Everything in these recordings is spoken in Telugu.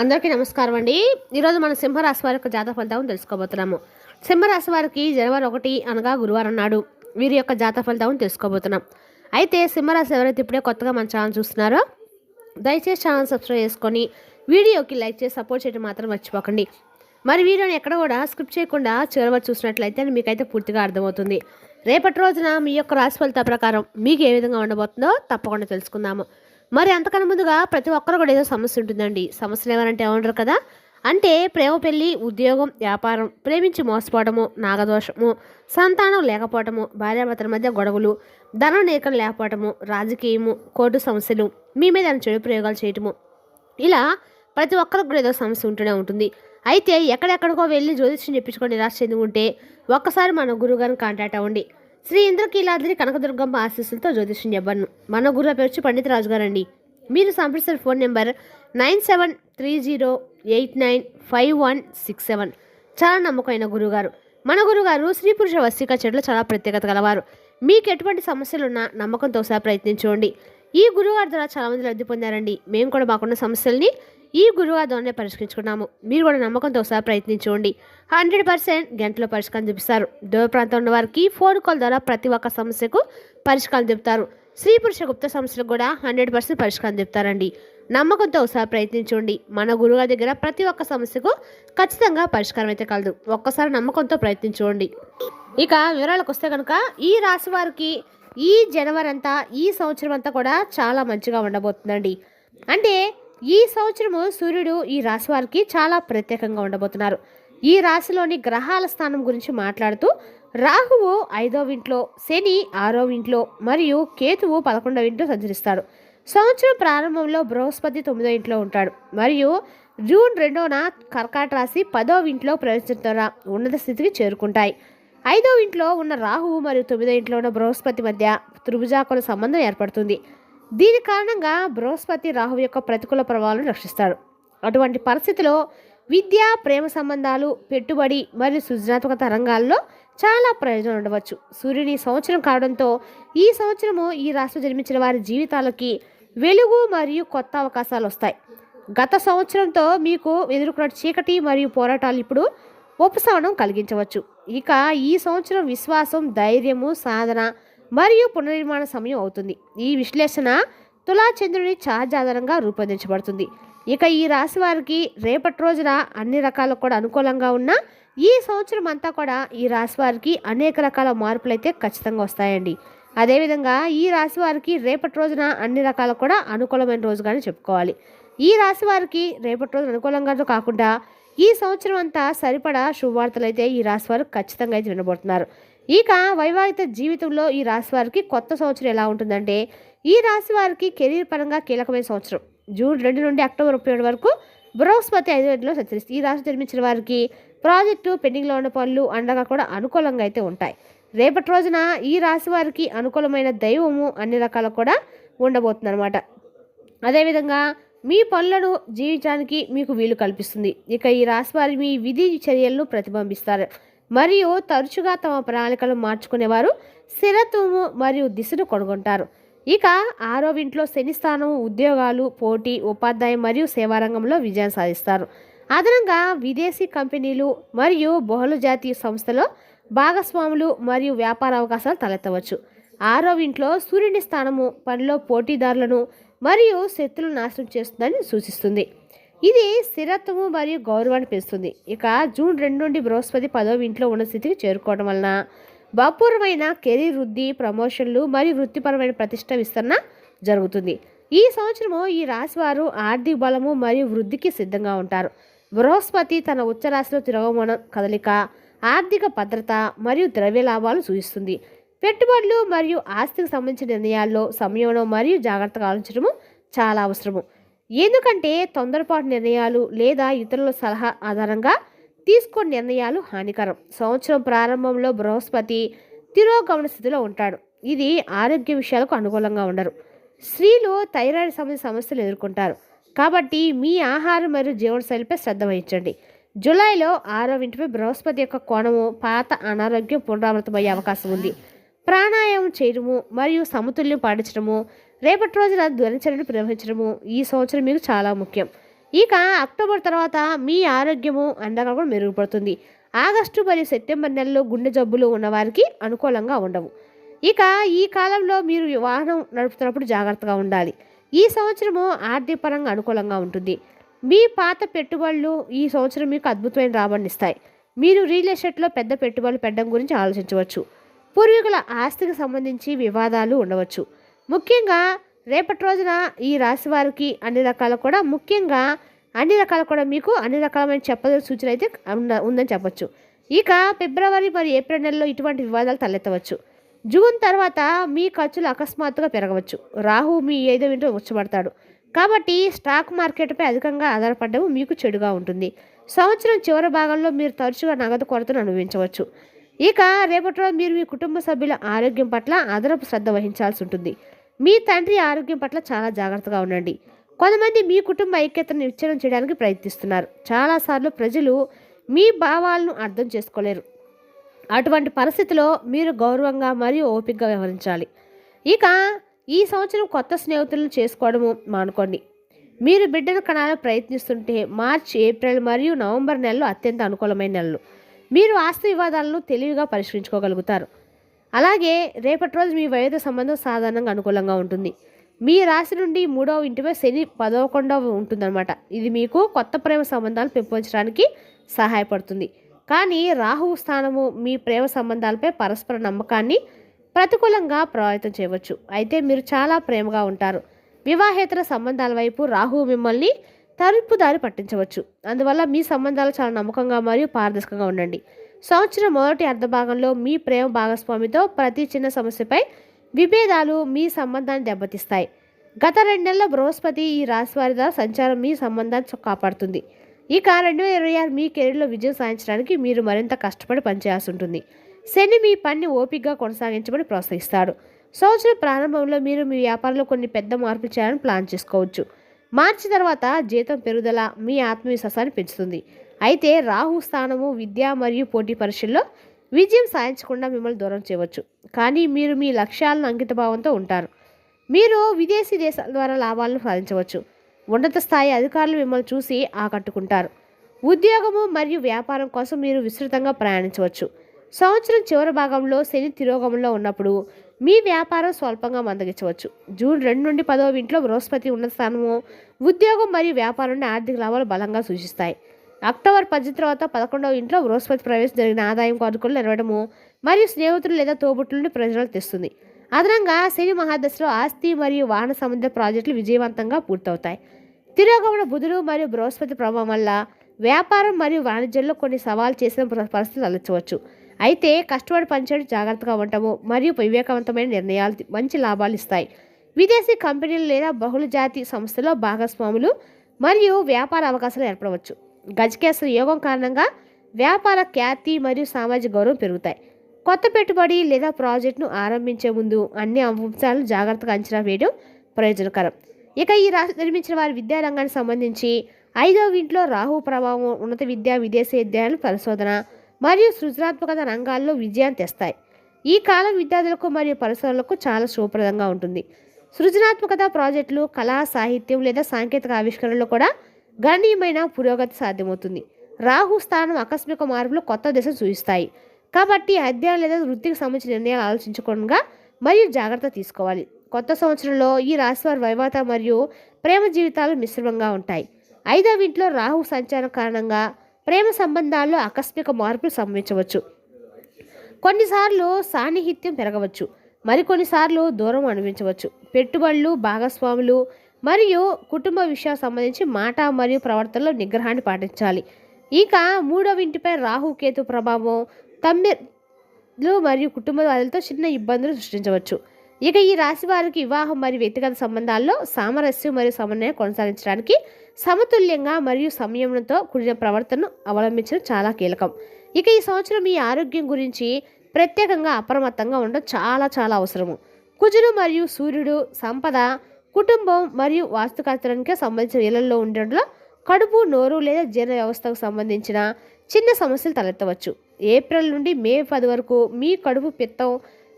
అందరికీ నమస్కారం అండి. ఈరోజు మనం సింహరాశి వారి యొక్క జాతక ఫలితాలను తెలుసుకోబోతున్నాము. సింహరాశి వారికి జనవరి 1 అనగా గురువారం నాడు వీరి యొక్క జాతక ఫలితాలను తెలుసుకోబోతున్నాం. అయితే సింహరాశి ఎవరైతే ఇప్పుడే కొత్తగా మన ఛానల్ చూస్తున్నారో దయచేసి ఛానల్ సబ్స్క్రైబ్ చేసుకొని వీడియోకి లైక్ చేసి సపోర్ట్ చేయడం మాత్రం మర్చిపోకండి. మరి వీడియోని ఎక్కడ కూడా స్క్రిప్ట్ చేయకుండా చివరి చూసినట్లయితే మీకైతే పూర్తిగా అర్థమవుతుంది. రేపటి రోజున మీ యొక్క రాశి ఫలితాల ప్రకారం మీకు ఏ విధంగా ఉండబోతుందో తప్పకుండా తెలుసుకుందాము. మరి అంతకన్నా ముందుగా ప్రతి ఒక్కరు కూడా ఏదో సమస్య ఉంటుందండి. సమస్యలు ఎవరంటే ఏమంటారు కదా, అంటే ప్రేమ, పెళ్లి, ఉద్యోగం, వ్యాపారం, ప్రేమించి మోసపోవడము, నాగదోషము, సంతానం లేకపోవటము, భార్యాభర్తల మధ్య గొడవలు, ధనం నీకం లేకపోవటము, రాజకీయము, కోర్టు సమస్యలు, మీ మీద చెడు ప్రయోగాలు చేయటము, ఇలా ప్రతి ఒక్కరికి కూడా ఏదో సమస్య ఉంటూనే ఉంటుంది. అయితే ఎక్కడెక్కడికో వెళ్ళి జ్యోతిష్యం చెప్పించుకొని నిరాశ చెంది ఉంటే ఒక్కసారి మన గురువుగారిని కాంటాక్ట్ అవ్వండి. శ్రీ ఇంద్రకీలాద్రి కనకదుర్గమ్మ ఆశీస్సులతో జ్యోతిష్యం చెప్పను. మన గురువు పేరు పండిత రాజు గారండి. మీరు సంప్రదించిన ఫోన్ నెంబర్ 9730895167. చాలా నమ్మకమైన గురువుగారు. మన గురుగారు స్త్రీ పురుష వశీకరణ చెట్లు చాలా ప్రత్యేకత గలవారు. మీకు ఎటువంటి సమస్యలున్నా నమ్మకంతో ఒకసారి ప్రయత్నించండి. ఈ గురువుగారి ద్వారా చాలామంది లబ్ధి పొందారండి. మేము కూడా మాకున్న సమస్యల్ని ఈ గురువుగారి ద్వారానే పరిష్కరించుకున్నాము. మీరు కూడా నమ్మకంతో ఒకసారి ప్రయత్నించండి. 100% గంటలో పరిష్కారం చూపిస్తారు. దూర ప్రాంతం ఉన్న వారికి ఫోన్ కాల్ ద్వారా ప్రతి ఒక్క సమస్యకు పరిష్కారం చెప్తారు. స్త్రీ పురుష గుప్త సమస్యలకు కూడా 100% పరిష్కారం చెప్తారండి. నమ్మకంతో ఒకసారి ప్రయత్నించండి. మన గురువుగారి దగ్గర ప్రతి ఒక్క సమస్యకు ఖచ్చితంగా పరిష్కారం అయితే కలదు. ఒక్కసారి నమ్మకంతో ప్రయత్నించండి. ఇక వివరాలకు వస్తే కనుక ఈ రాశి వారికి ఈ జనవరి అంతా, ఈ సంవత్సరం అంతా కూడా చాలా మంచిగా ఉండబోతుందండి. అంటే ఈ సంవత్సరము సూర్యుడు ఈ రాశి వారికి చాలా ప్రత్యేకంగా ఉండబోతున్నారు. ఈ రాశిలోని గ్రహాల స్థానం గురించి మాట్లాడుతూ రాహువు 5వ ఇంట్లో, శని 6వ ఇంట్లో మరియు కేతువు 11వ ఇంట్లో సంచరిస్తాడు. సంవత్సరం ప్రారంభంలో బృహస్పతి 9వ ఇంట్లో ఉంటాడు మరియు జూన్ 2న కర్కాట రాశి 10వ ఇంట్లో ప్రవేశించడం ద్వారా ఉన్నత స్థితికి చేరుకుంటాయి. 5వ ఇంట్లో ఉన్న రాహువు మరియు 9వ ఇంట్లో ఉన్న బృహస్పతి మధ్య త్రిభుజాకుల సంబంధం ఏర్పడుతుంది. దీని కారణంగా బృహస్పతి రాహువు యొక్క ప్రతికూల ప్రభావాలను రక్షిస్తాడు. అటువంటి పరిస్థితిలో విద్య, ప్రేమ సంబంధాలు, పెట్టుబడి మరియు సృజనాత్మక రంగాల్లో చాలా ప్రయోజనం ఉండవచ్చు. సూర్యుని సంవత్సరం కావడంతో ఈ సంవత్సరము ఈ రాశిలో జన్మించిన వారి జీవితాలకి వెలుగు మరియు కొత్త అవకాశాలు వస్తాయి. గత సంవత్సరంతో మీకు ఎదుర్కొన్న చీకటి మరియు పోరాటాలు ఇప్పుడు ఉపశమనం కలిగించవచ్చు. ఇక ఈ సంవత్సరం విశ్వాసం, ధైర్యము, సాధన మరియు పునర్నిర్మాణ సమయం అవుతుంది. ఈ విశ్లేషణ తులాచంద్రుని ఛార్జ్ ఆధారంగా రూపొందించబడుతుంది. ఇక ఈ రాశి వారికి రేపటి రోజున అన్ని రకాలకు కూడా అనుకూలంగా ఉన్న ఈ సంవత్సరం అంతా కూడా ఈ రాశి వారికి అనేక రకాల మార్పులు అయితే ఖచ్చితంగా వస్తాయండి. అదేవిధంగా ఈ రాశి వారికి రేపటి రోజున అన్ని రకాలకు కూడా అనుకూలమైన రోజుగానే చెప్పుకోవాలి. ఈ రాశి వారికి రేపటి రోజున అనుకూలంగా కాకుండా ఈ సంవత్సరం అంతా సరిపడా శుభవార్తలు అయితే ఈ రాశి వారు ఖచ్చితంగా అయితే వినబోతున్నారు. ఇక వైవాహిక జీవితంలో ఈ రాశి వారికి కొత్త సంవత్సరం ఎలా ఉంటుందంటే, ఈ రాశి వారికి కెరీర్ పరంగా కీలకమైన సంవత్సరం. జూన్ 2 నుండి అక్టోబర్ 31 వరకు బృహస్పతి 5వ ఇంట్లో సంచరిస్తుంది. ఈ రాశి జన్మించిన వారికి ప్రాజెక్టు, పెండింగ్లో ఉన్న పనులు అండగా కూడా అనుకూలంగా అయితే ఉంటాయి. రేపటి రోజున ఈ రాశి వారికి అనుకూలమైన దైవము అన్ని రకాలు కూడా ఉండబోతుంది అనమాట. అదేవిధంగా మీ పనులను జీవించడానికి మీకు వీలు కల్పిస్తుంది. ఇక ఈ రాశి వారి మీ విధి చర్యలను ప్రతిబింబిస్తారు మరియు తరచుగా తమ ప్రణాళికలు మార్చుకునేవారు స్థిరత్వము మరియు దిశను కనుగొంటారు. ఇక 6వ ఇంట్లో శని స్థానం ఉద్యోగాలు, పోటీ, ఉపాధ్యాయం మరియు సేవారంగంలో విజయం సాధిస్తారు. అదనంగా విదేశీ కంపెనీలు మరియు బహుళజాతీయ సంస్థలో భాగస్వాములు మరియు వ్యాపార అవకాశాలు తలెత్తవచ్చు. 6వ ఇంట్లో సూర్యుని స్థానము పనిలో పోటీదారులను మరియు శత్రులను నాశనం చేస్తుందని సూచిస్తుంది. ఇది స్థిరత్వము మరియు గౌరవాన్ని పెంచుతుంది. ఇక జూన్ 2 నుండి బృహస్పతి 10వ ఇంట్లో ఉన్న స్థితికి చేరుకోవడం వలన అపూర్వమైన కెరీర్ వృద్ధి, ప్రమోషన్లు మరియు వృత్తిపరమైన ప్రతిష్ట విస్తరణ జరుగుతుంది. ఈ సంవత్సరము ఈ రాశి వారు ఆర్థిక బలము మరియు వృద్ధికి సిద్ధంగా ఉంటారు. బృహస్పతి తన ఉచ్చ రాశిలో తిరోగమనం కదలిక ఆర్థిక భద్రత మరియు ద్రవ్య లాభాలు సూచిస్తుంది. పెట్టుబడులు మరియు ఆస్తికి సంబంధించిన నిర్ణయాల్లో సంయమనం మరియు జాగ్రత్తగా ఆలోచించడము చాలా అవసరము. ఎందుకంటే తొందరపాటు నిర్ణయాలు లేదా ఇతరుల సలహా ఆధారంగా తీసుకునే నిర్ణయాలు హానికరం. సంవత్సరం ప్రారంభంలో బృహస్పతి తిరోగమన స్థితిలో ఉంటాడు. ఇది ఆరోగ్య విషయాలకు అనుకూలంగా ఉండరు. స్త్రీలు థైరాయిడ్ సంబంధించిన సమస్యలు ఎదుర్కొంటారు. కాబట్టి మీ ఆహారం మరియు జీవనశైలిపై శ్రద్ధ వహించండి. జూలైలో 6వ ఇంటిపై బృహస్పతి యొక్క కోణము పాత అనారోగ్యం పునరావృతమయ్యే అవకాశం ఉంది. ప్రాణాయామం చేయడము మరియు సమతుల్యం పాటించడము, రేపటి రోజున దినచర్యను నిర్వహించడము ఈ సంవత్సరం మీకు చాలా ముఖ్యం. ఇక అక్టోబర్ తర్వాత మీ ఆరోగ్యము ఎండాకాలం కూడా మెరుగుపడుతుంది. ఆగస్టు మరియు సెప్టెంబర్ నెలలో గుండె జబ్బులు ఉన్నవారికి అనుకూలంగా ఉండవు. ఇక ఈ కాలంలో మీరు వాహనం నడుపుతున్నప్పుడు జాగ్రత్తగా ఉండాలి. ఈ సంవత్సరము ఆర్థిక పరంగా అనుకూలంగా ఉంటుంది. మీ పాత పెట్టుబడులు ఈ సంవత్సరం మీకు అద్భుతమైన రాబడినిస్తాయి. మీరు రియల్ ఎస్టేట్లో పెద్ద పెట్టుబడులు పెట్టడం గురించి ఆలోచించవచ్చు. పూర్వీకుల ఆస్తికి సంబంధించి వివాదాలు ఉండవచ్చు. ముఖ్యంగా రేపటి రోజున ఈ రాశి వారికి అన్ని రకాల కూడా మీకు అన్ని రకాలమైన చెప్పదల సూచన అయితే ఉందని చెప్పొచ్చు. ఇక ఫిబ్రవరి మరియు ఏప్రిల్ నెలలో ఇటువంటి వివాదాలు తలెత్తవచ్చు. జూన్ తర్వాత మీ ఖర్చులు అకస్మాత్తుగా పెరగవచ్చు. రాహు మీ 5వ ఇంట్లో ఉచ్చబడతాడు కాబట్టి స్టాక్ మార్కెట్పై అధికంగా ఆధారపడడం మీకు చెడుగా ఉంటుంది. సంవత్సరం చివరి భాగంలో మీరు తరచుగా నగదు కొరతను అనుభవించవచ్చు. ఇక రేపటి రోజు మీరు మీ కుటుంబ సభ్యుల ఆరోగ్యం పట్ల అదనపు శ్రద్ధ వహించాల్సి ఉంటుంది. మీ తండ్రి ఆరోగ్యం పట్ల చాలా జాగ్రత్తగా ఉండండి. కొంతమంది మీ కుటుంబ ఐక్యతను విచ్ఛిన్నం చేయడానికి ప్రయత్నిస్తున్నారు. చాలాసార్లు ప్రజలు మీ భావాలను అర్థం చేసుకోలేరు. అటువంటి పరిస్థితిలో మీరు గౌరవంగా మరియు ఓపికగా వ్యవహరించాలి. ఇక ఈ సంవత్సరం కొత్త స్నేహితులను చేసుకోవడము మానుకోండి. మీరు బిడ్డను కనాలని ప్రయత్నిస్తుంటే మార్చ్, ఏప్రిల్ మరియు నవంబర్ నెలలు అత్యంత అనుకూలమైన నెలలు. మీరు ఆస్తి వివాదాలను తెలివిగా పరిష్కరించుకోగలుగుతారు. అలాగే రేపటి రోజు మీ వైద్య సంబంధం సాధారణంగా అనుకూలంగా ఉంటుంది. మీ రాశి నుండి 3వ ఇంటిపై శని 11వ ఉంటుందన్నమాట. ఇది మీకు కొత్త ప్రేమ సంబంధాలు పెంపొందడానికి సహాయపడుతుంది. కానీ రాహువు స్థానము మీ ప్రేమ సంబంధాలపై పరస్పర నమ్మకాన్ని ప్రతికూలంగా ప్రభావితం చేయవచ్చు. అయితే మీరు చాలా ప్రేమగా ఉంటారు. వివాహేతర సంబంధాల వైపు రాహువు మిమ్మల్ని తలుపుదారి పట్టించవచ్చు. అందువల్ల మీ సంబంధాలు చాలా నమ్మకంగా మరియు పారదర్శకంగా ఉండండి. సంవత్సరం మొదటి అర్ధభాగంలో మీ ప్రేమ భాగస్వామితో ప్రతి చిన్న సమస్యపై విభేదాలు మీ సంబంధాన్ని దెబ్బతీస్తాయి. గత 2 నెలల బృహస్పతి ఈ రాశి వారి ద్వారా సంచారం మీ సంబంధాన్ని కాపాడుతుంది. ఇక 2026 మీ కెరీర్లో విజయం సాధించడానికి మీరు మరింత కష్టపడి పనిచేయాల్సి ఉంటుంది. శని మీ పనిని ఓపికగా కొనసాగించమని ప్రోత్సహిస్తాడు. సంవత్సరం ప్రారంభంలో మీరు మీ వ్యాపారంలో కొన్ని పెద్ద మార్పులు చేయాలని ప్లాన్ చేసుకోవచ్చు. మార్చి తర్వాత జీతం పెరుగుదల మీ ఆత్మవిశ్వాసాన్ని పెంచుతుంది. అయితే రాహు స్థానము విద్య మరియు పోటీ పరీక్షల్లో విజయం సాధించకుండా మిమ్మల్ని దూరం చేయవచ్చు. కానీ మీరు మీ లక్ష్యాలను అంకితభావంతో ఉంటారు. మీరు విదేశీ దేశాల ద్వారా లాభాలను సాధించవచ్చు. ఉన్నత స్థాయి అధికారులు మిమ్మల్ని చూసి ఆకట్టుకుంటారు. ఉద్యోగము మరియు వ్యాపారం కోసం మీరు విస్తృతంగా ప్రయాణించవచ్చు. సంవత్సరం చివరి భాగంలో శని తిరోగమంలో ఉన్నప్పుడు మీ వ్యాపారం స్వల్పంగా మందగించవచ్చు. జూన్ 2 నుండి 10వ ఇంట్లో బృహస్పతి ఉన్నత స్థానము ఉద్యోగం మరియు వ్యాపారం నుండి ఆర్థిక లాభాలు బలంగా సూచిస్తాయి. అక్టోబర్ 10 తర్వాత 11వ ఇంట్లో బృహస్పతి ప్రవేశం జరిగిన ఆదాయం కానుకలు నెరవేయడము మరియు స్నేహితులు లేదా తోబుట్టుల నుండి ప్రయోజనాలు తెస్తుంది. అదనంగా శని మహాదశలో ఆస్తి మరియు వాహన సంబంధిత ప్రాజెక్టులు విజయవంతంగా పూర్తవుతాయి. తిరోగమన బుధుడు మరియు బృహస్పతి ప్రభావం వల్ల వ్యాపారం మరియు వాణిజ్యంలో కొన్ని సవాలు చేసిన పరిస్థితులు అలచవచ్చు. అయితే కష్టపడి పనిచేయడం, జాగ్రత్తగా ఉండటము మరియు వివేకవంతమైన నిర్ణయాలు మంచి లాభాలు ఇస్తాయి. విదేశీ కంపెనీలు లేదా బహుళజాతి సంస్థల్లో భాగస్వాములు మరియు వ్యాపార అవకాశాలు ఏర్పడవచ్చు. గజకేసరి యోగం కారణంగా వ్యాపార ఖ్యాతి మరియు సామాజిక గౌరవం పెరుగుతాయి. కొత్త పెట్టుబడి లేదా ప్రాజెక్టును ఆరంభించే ముందు అన్ని అంశాలను జాగ్రత్తగా అంచనా వేయడం ప్రయోజనకరం. ఇక ఈ రాశి నిర్మించిన వారి విద్యారంగానికి సంబంధించి 5వ ఇంట్లో రాహు ప్రభావం ఉన్నత విద్య, విదేశీ విద్యాలను పరిశోధన మరియు సృజనాత్మకత రంగాల్లో విజయాన్ని తెస్తాయి. ఈ కాలం విద్యార్థులకు మరియు పరిశోధనలకు చాలా శుభప్రదంగా ఉంటుంది. సృజనాత్మకత ప్రాజెక్టులు, కళా, సాహిత్యం లేదా సాంకేతిక ఆవిష్కరణలో కూడా గణనీయమైన పురోగతి సాధ్యమవుతుంది. రాహు స్థానం ఆకస్మిక మార్పులు కొత్త దశను సూచిస్తాయి. కాబట్టి అధ్యయనం లేదా వృత్తికి సంబంధించిన నిర్ణయాలు ఆలోచించకుండా మరియు జాగ్రత్త తీసుకోవాలి. కొత్త సంవత్సరంలో ఈ రాశివారి వైవాహిక మరియు ప్రేమ జీవితాలు మిశ్రమంగా ఉంటాయి. 5వ ఇంట్లో రాహు సంచారం కారణంగా ప్రేమ సంబంధాల్లో ఆకస్మిక మార్పులు సంభవించవచ్చు. కొన్నిసార్లు సాన్నిహిత్యం పెరగవచ్చు, మరికొన్నిసార్లు దూరం అనిపించవచ్చు. పెట్టుబడులు, భాగస్వాములు మరియు కుటుంబ విషయాలకు సంబంధించి మాట మరియు ప్రవర్తనలో నిగ్రహాన్ని పాటించాలి. ఇక 3వ ఇంటిపై రాహు కేతు ప్రభావం తమ్మిళ్ళు మరియు కుటుంబ వారితో చిన్న ఇబ్బందులు సృష్టించవచ్చు. ఇక ఈ రాశి వారికి వివాహం మరియు వ్యక్తిగత సంబంధాల్లో సామరస్యం మరియు సమన్వయం కొనసాగించడానికి సమతుల్యంగా మరియు సంయమనంతో కూడిన ప్రవర్తనను అవలంబించడం చాలా కీలకం. ఇక ఈ సంవత్సరం మీ ఆరోగ్యం గురించి ప్రత్యేకంగా అప్రమత్తంగా ఉండడం చాలా అవసరము. కుజుడు మరియు సూర్యుడు సంపద, కుటుంబం మరియు వాస్తుకర్తడానికి సంబంధించిన ఇళ్లలో ఉండడంలో కడుపు, నోరు లేదా జీర్ణ వ్యవస్థకు సంబంధించిన చిన్న సమస్యలు తలెత్తవచ్చు. ఏప్రిల్ నుండి మే 10 వరకు మీ కడుపు, పిత్తం,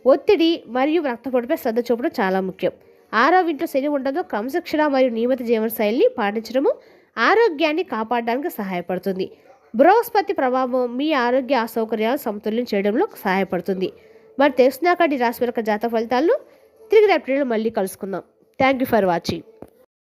ఒత్తిడి మరియు రక్తపోటుపై శ్రద్ధ చూపడం చాలా ముఖ్యం. 6వ ఇంట్లో శని ఉండడంతో క్రమశిక్షణ మరియు నియమిత జీవన శైలిని పాటించడము ఆరోగ్యాన్ని కాపాడడానికి సహాయపడుతుంది. బృహస్పతి ప్రభావం మీ ఆరోగ్య అసౌకర్యాలను సమతుల్యం చేయడంలో సహాయపడుతుంది. మరి తెలుసుకున్నాక ఈ రాశి వారి జాతక ఫలితాలను తిరిగి రేపటి మళ్ళీ కలుసుకుందాం. Thank you for watching.